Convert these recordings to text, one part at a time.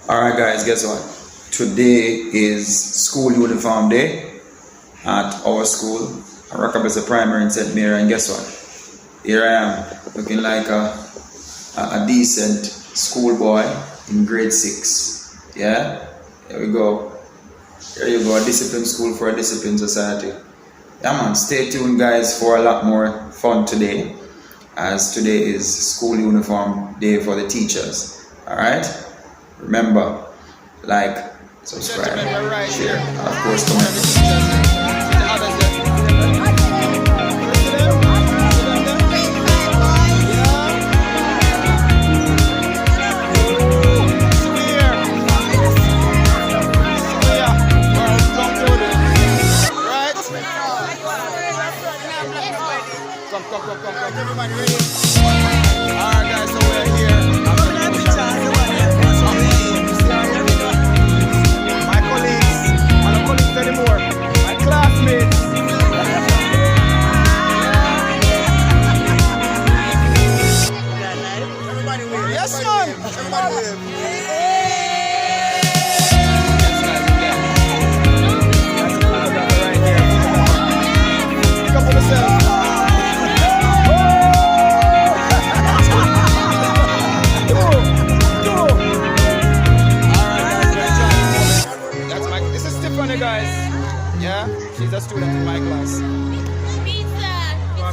Alright guys, guess what? Today is school uniform day at our school, Rockabessa Primary in St. Mary, and guess what? Here I am, looking like a decent schoolboy in grade 6. Yeah? Here we go. Here you go, a disciplined school for a disciplined society. Yeah man, stay tuned guys for a lot more fun today, as today is school uniform day for the teachers. Alright? Remember, like, subscribe, share, and of course comment. Come. Everybody ready? Alright guys, so we're here. My colleagues, and not colleagues anymore, my classmates. Everybody wave. Yes, man. Everybody wave. Guys, yeah, she's a student in my class. Come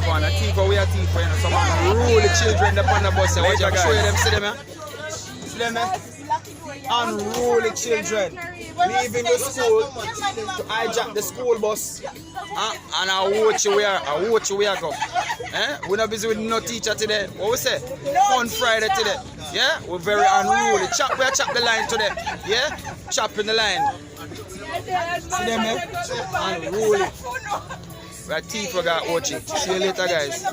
on, a teacher, we are teacher, you know, some unruly children up on the bus. What you show them, see them, eh? See them, eh? Unruly children leaving the school to hijack the school bus, and I watch you where go. Eh? We're not busy with no teacher today. What we say? Fun Friday today. Yeah, we're very unruly. We chop the line today. Yeah, chopping the line. See them, eh? Unruly. We're teeth, we got watching. See you later, guys.